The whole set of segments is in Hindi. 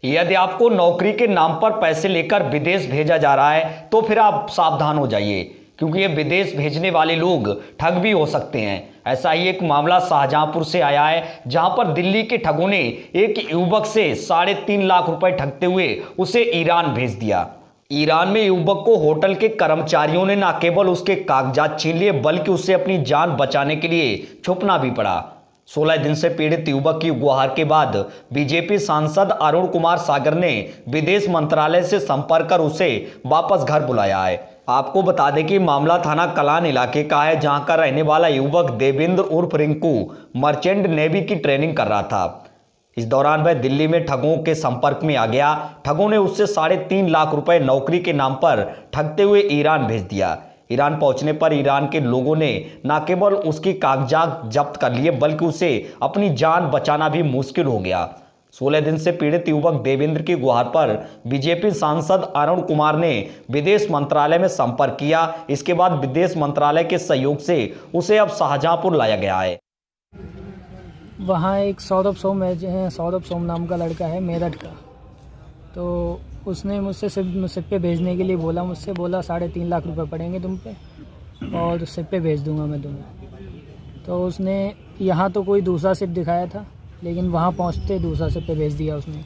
यदि आपको नौकरी के नाम पर पैसे लेकर विदेश भेजा जा रहा है तो फिर आप सावधान हो जाइए, क्योंकि ये विदेश भेजने वाले लोग ठग भी हो सकते हैं। ऐसा ही एक मामला शाहजहांपुर से आया है, जहां पर दिल्ली के ठगों ने एक युवक से 3.5 लाख रुपए ठगते हुए उसे ईरान भेज दिया। ईरान में युवक को होटल के कर्मचारियों ने न केवल उसके कागजात छीन लिए, बल्कि उसे अपनी जान बचाने के लिए छुपना भी पड़ा। 16 दिन से पीड़ित युवक की गुहार के बाद बीजेपी सांसद अरुण कुमार सागर ने विदेश मंत्रालय से संपर्क कर उसे वापस घर बुलाया है। आपको बता दें कि मामला थाना कलान इलाके का है, जहां का रहने वाला युवक देवेंद्र उर्फ रिंकू मर्चेंट नेवी की ट्रेनिंग कर रहा था। इस दौरान वह दिल्ली में ठगों के संपर्क में आ गया। ठगों ने उससे 3.5 लाख रुपए नौकरी के नाम पर ठगते हुए ईरान भेज दिया। ईरान पहुंचने पर ईरान के लोगों ने न केवल उसकी कागजात जब्त कर लिए, बल्कि उसे अपनी जान बचाना भी मुश्किल हो गया। 16 दिन से पीड़ित युवक देवेंद्र की गुहार पर बीजेपी सांसद अरुण कुमार ने विदेश मंत्रालय में संपर्क किया। इसके बाद विदेश मंत्रालय के सहयोग से उसे अब शाहजहांपुर लाया गया है। वहाँ एक सौरभ सोम नाम का लड़का है मेरठ का, तो उसने मुझसे सिक्के भेजने के लिए बोला, मुझसे बोला 3.5 लाख रुपए पड़ेंगे तुम पे और सिक्के भेज दूंगा मैं तुम्हें। तो उसने यहाँ तो कोई दूसरा सिप दिखाया था, लेकिन वहाँ पहुँचते दूसरा सिक्के भेज दिया उसने।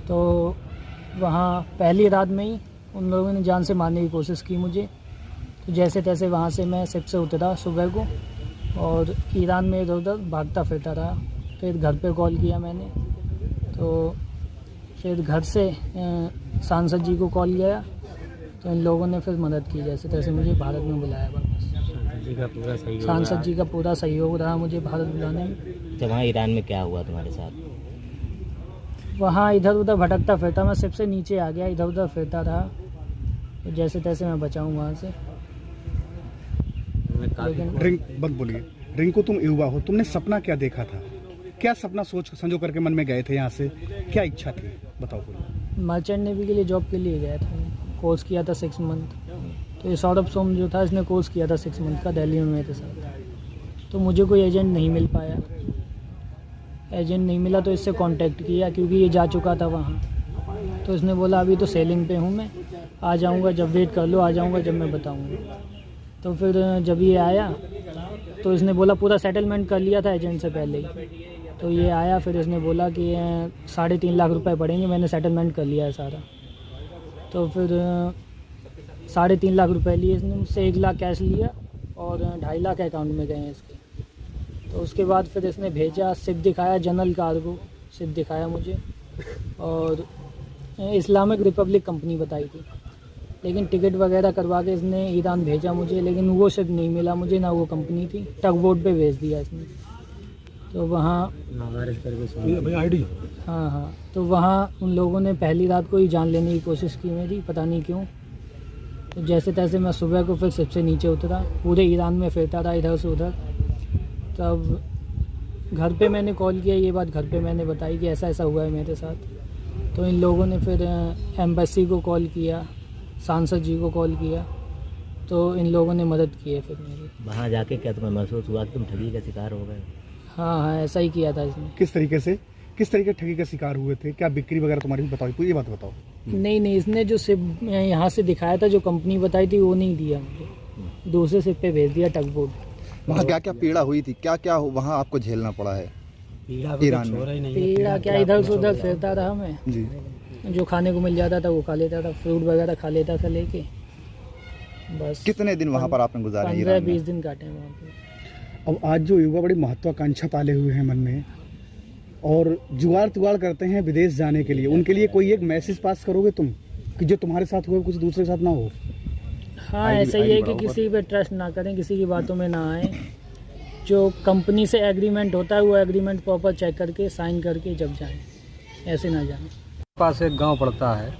तो वहाँ पहली रात में ही उन लोगों ने जान से मारने की कोशिश की मुझे। तो जैसे तैसे वहाँ से मैं सिप से उतरा सुबह को और ईरान में इधर उधर भागता फिरता रहा। फिर घर पे कॉल किया मैंने, तो फिर घर से सांसद जी को कॉल किया, तो इन लोगों ने फिर मदद की, जैसे तैसे मुझे भारत में बुलाया वापस। सांसद जी का पूरा सहयोग रहा मुझे भारत बुलाने में। जब वहाँ ईरान में क्या हुआ तुम्हारे साथ? वहाँ इधर उधर भटकता फिरता, मैं सबसे नीचे आ गया, इधर उधर फिरता रहा, तो जैसे तैसे मैं बचाऊँ वहाँ से। रिंग को तुम युवा हो, तुमने सपना क्या देखा था? क्या सपना सोच संजो करके मन में गए थे यहाँ से? क्या इच्छा थी, बताओ। मर्चेंट नेवी के लिए जॉब के लिए गया था, कोर्स किया था 6 मंथ। तो ये सौरभ सोम जो था, इसने कोर्स किया था 6 मंथ का दिल्ली में मेरे साथ। तो मुझे कोई एजेंट नहीं मिल पाया, एजेंट नहीं मिला तो इससे कांटेक्ट किया, क्योंकि ये जा चुका था वहाँ। तो इसने बोला अभी तो सेलिंग पे हूँ मैं, आ जाऊँगा, जब वेट कर लो, आ जाऊँगा जब मैं बताऊँगा। तो फिर जब ये आया तो इसने बोला पूरा सेटलमेंट कर लिया था एजेंट से पहले ही। तो ये आया, फिर इसने बोला कि 3.5 लाख रुपए पड़ेंगे, मैंने सेटलमेंट कर लिया है सारा। तो फिर 3.5 लाख रुपए लिए इसने मुझसे, 1 लाख कैश लिया और 2.5 लाख अकाउंट में गए हैं इसके। तो उसके बाद फिर इसने भेजा, सिप दिखाया, जनरल कार्गो सिप दिखाया मुझे, और इस्लामिक रिपब्लिक कंपनी बताई थी, लेकिन टिकट वगैरह करवा के इसने ईरान भेजा मुझे, लेकिन वो सिप नहीं मिला मुझे, ना वो कंपनी थी, टग बोट पे भेज दिया इसने। तो वहाँ हाँ, तो वहाँ उन लोगों ने पहली रात को ही जान लेने की कोशिश की मेरी, पता नहीं क्यों। तो जैसे तैसे मैं सुबह को फिर सबसे नीचे उतरा, पूरे ईरान में फिरता रहा इधर से उधर। तब घर पे मैंने कॉल किया, ये बात घर पे मैंने बताई कि ऐसा ऐसा हुआ है मेरे साथ। तो इन लोगों ने फिर एम्बेसी को कॉल किया, सांसद जी को कॉल किया, तो इन लोगों ने मदद की है फिर मेरी। वहाँ जाके क्या तुम्हें महसूस हुआ कि तुम ठगी का शिकार हो गए? हाँ, ऐसा ही किया था इसने। किस तरीके ठगी का शिकार हुए थे? क्या बिक्री वगैरह तुम्हारी? बताओ, ये बात बताओ। नहीं, इसने जो सिप यहाँ से दिखाया था, जो कंपनी बताई थी, वो नहीं दिया मुझे, दूसरे सिप पे भेज दिया, टग बोट। वहाँ क्या क्या पीड़ा हुई थी, क्या क्या वहाँ आपको झेलना पड़ा है ईरान में? पीड़ा क्या, इधर से उधर फिरता रहा मैं जी। जो खाने को मिल जाता था वो खा लेता था, फ्रूट वगैरह खा लेता था लेके, बस। कितने दिन वहाँ पर आपने गुजारे? 15-20 दिन काटे वहाँ पे। अब आज जो युवा बड़ी महत्वाकांक्षा पाले हुए हैं मन में और जुगाड़ करते हैं विदेश जाने के लिए, उनके लिए कोई एक मैसेज पास करोगे तुम, कि जो तुम्हारे साथ हुआ कुछ दूसरे के साथ ना हो? हाँ, ऐसा ही है कि किसी पे ट्रस्ट ना करें, किसी की बातों में ना आए। जो कंपनी से एग्रीमेंट होता है, वो एग्रीमेंट प्रॉपर चेक करके साइन करके जब जाएं, ऐसे ना जाएं। पास एक गांव पड़ता है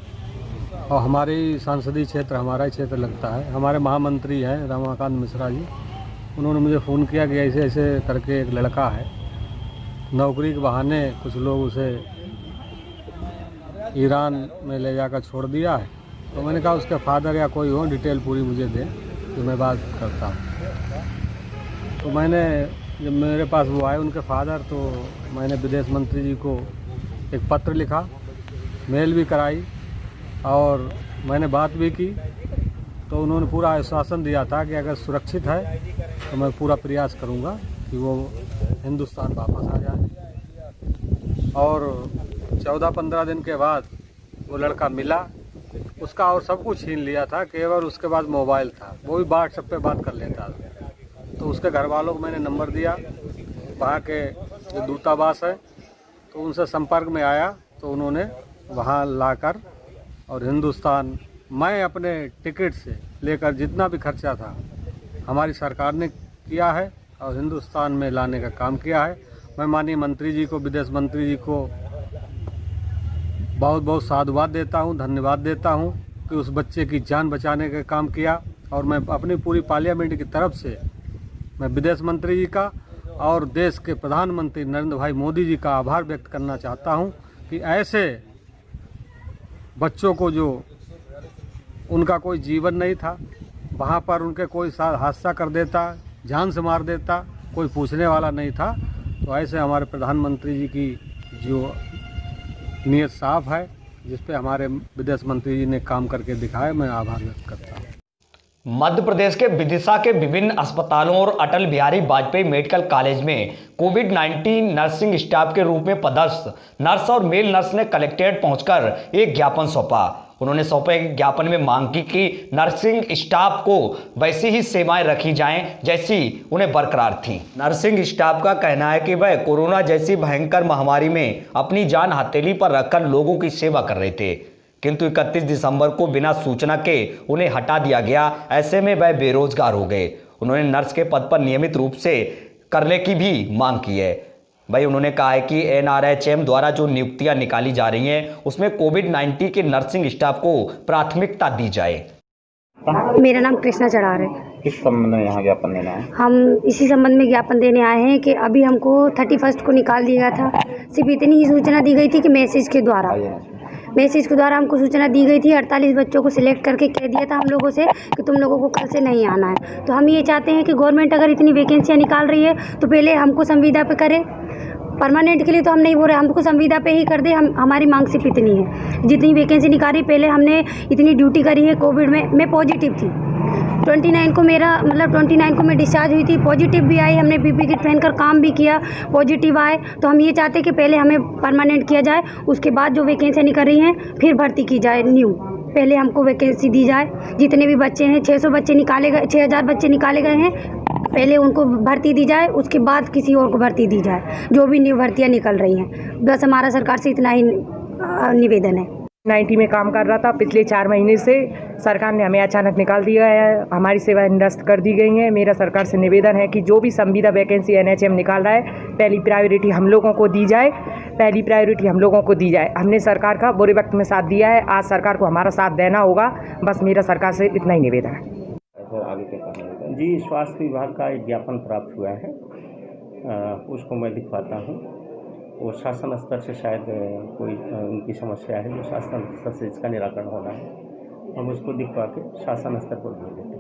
और हमारी सांसदीय क्षेत्र हमारा ही क्षेत्र लगता है। हमारे महामंत्री हैं रमाकांत मिश्रा जी, उन्होंने मुझे फ़ोन किया कि ऐसे ऐसे करके एक लड़का है, नौकरी के बहाने कुछ लोग उसे ईरान में ले जाकर छोड़ दिया है। तो मैंने कहा उसके फादर या कोई हो, डिटेल पूरी मुझे दे, तो मैं बात करता हूँ। तो मैंने जब मेरे पास वो आए उनके फादर, तो मैंने विदेश मंत्री जी को एक पत्र लिखा मेल भी कराई और मैंने बात भी की, तो उन्होंने पूरा आश्वासन दिया था कि अगर सुरक्षित है तो मैं पूरा प्रयास करूंगा कि वो हिंदुस्तान वापस आ जाए। और 14-15 दिन के बाद वो लड़का मिला, उसका और सब कुछ छीन लिया था, केवल उसके पास मोबाइल था, वो भी व्हाट्सएप पे बात कर लेता था। तो उसके घर वालों को मैंने नंबर दिया, वहाँ के जो दूतावास है तो उनसे संपर्क में आया, तो उन्होंने वहाँ लाकर और हिंदुस्तान, मैं अपने टिकट से लेकर जितना भी खर्चा था हमारी सरकार ने किया है और हिंदुस्तान में लाने का काम किया है। मैं माननीय मंत्री जी को, विदेश मंत्री जी को बहुत बहुत साधुवाद देता हूं, धन्यवाद देता हूं कि उस बच्चे की जान बचाने का काम किया। और मैं अपनी पूरी पार्लियामेंट की तरफ से मैं विदेश मंत्री जी का और देश के प्रधानमंत्री नरेंद्र भाई मोदी जी का आभार व्यक्त करना चाहता हूं कि ऐसे बच्चों को, जो उनका कोई जीवन नहीं था, वहाँ पर उनके कोई साथ हादसा कर देता, जान से मार देता, कोई पूछने वाला नहीं था। तो ऐसे हमारे प्रधानमंत्री जी की जो नीयत साफ है, जिस पे हमारे विदेश मंत्री जी ने काम करके दिखाया, मैं आभार व्यक्त करता हूँ। मध्य प्रदेश के विदिशा के विभिन्न अस्पतालों और अटल बिहारी वाजपेयी मेडिकल कॉलेज में कोविड-19 नर्सिंग स्टाफ के रूप में पदस्थ नर्स और मेल नर्स ने कलेक्ट्रेट पहुंचकर एक ज्ञापन सौंपा। उन्होंने सौंपे ज्ञापन में मांग की कि नर्सिंग स्टाफ को वैसी ही सेवाएं रखी जाएं जैसी उन्हें बरकरार थी। नर्सिंग स्टाफ का कहना है कि वह कोरोना जैसी भयंकर महामारी में अपनी जान हथेली पर रखकर लोगों की सेवा कर रहे थे, किंतु 31 दिसंबर को बिना सूचना के उन्हें हटा दिया गया। ऐसे में वह बेरोजगार हो गए। उन्होंने नर्स के पद पर नियमित रूप से करने की भी मांग की है। भाई उन्होंने कहा है कि NRHM द्वारा जो नियुक्तियां निकाली जा रही हैं उसमें कोविड-19 के नर्सिंग स्टाफ को प्राथमिकता दी जाए। मेरा नाम कृष्णा चढ़ार है। किस संबंध में यहाँ ज्ञापन देना है? हम इसी संबंध में ज्ञापन देने आए हैं कि अभी हमको 31 को निकाल दिया था। सिर्फ इतनी ही सूचना दी गई थी कि मैसेज के द्वारा हमको सूचना दी गई थी। 48 बच्चों को सिलेक्ट करके कह दिया था हम लोगों से कि तुम लोगों को कल से नहीं आना है। तो हम ये चाहते हैं कि गवर्नमेंट अगर इतनी वैकेंसियाँ निकाल रही है तो पहले हमको संविदा पे करे। परमानेंट के लिए तो हम नहीं बोल रहे, हमको संविदा पे ही कर दे। हमारी मांग सिर्फ इतनी है, जितनी वैकेंसी निकाली पहले हमने इतनी ड्यूटी करी है। कोविड में मैं पॉजिटिव थी, 29 को मैं डिस्चार्ज हुई थी, पॉजिटिव भी आई। हमने PPE किट पहनकर काम भी किया, पॉजिटिव आए। तो हम ये चाहते हैं कि पहले हमें परमानेंट किया जाए, उसके बाद जो वैकेंसी निकल रही हैं फिर भर्ती की जाए न्यू। पहले हमको वैकेंसी दी जाए। जितने भी बच्चे हैं 600 बच्चे निकाले गए, 6000 बच्चे निकाले गए हैं, पहले उनको भर्ती दी जाए, उसके बाद किसी और को भर्ती दी जाए, जो भी न्यू भर्तियाँ निकल रही हैं। बस हमारा सरकार से इतना ही निवेदन है। 90 में काम कर रहा था, पिछले 4 महीने से सरकार ने हमें अचानक निकाल दिया है। हमारी सेवाएं निरस्त कर दी गई हैं। मेरा सरकार से निवेदन है कि जो भी संविदा वैकेंसी NHM निकाल रहा है, पहली प्रायोरिटी हम लोगों को दी जाए, हमने सरकार का बुरे वक्त में साथ दिया है, आज सरकार को हमारा साथ देना होगा। बस मेरा सरकार से इतना ही निवेदन है। जी, स्वास्थ्य विभाग का एक ज्ञापन प्राप्त हुआ है, उसको मैं दिखवाता हूँ। वो शासन स्तर से शायद कोई उनकी समस्या है, जो शासन स्तर से इसका निराकरण होना है। हम उसको दिखवा के शासन स्तर पर भेज देते हैं।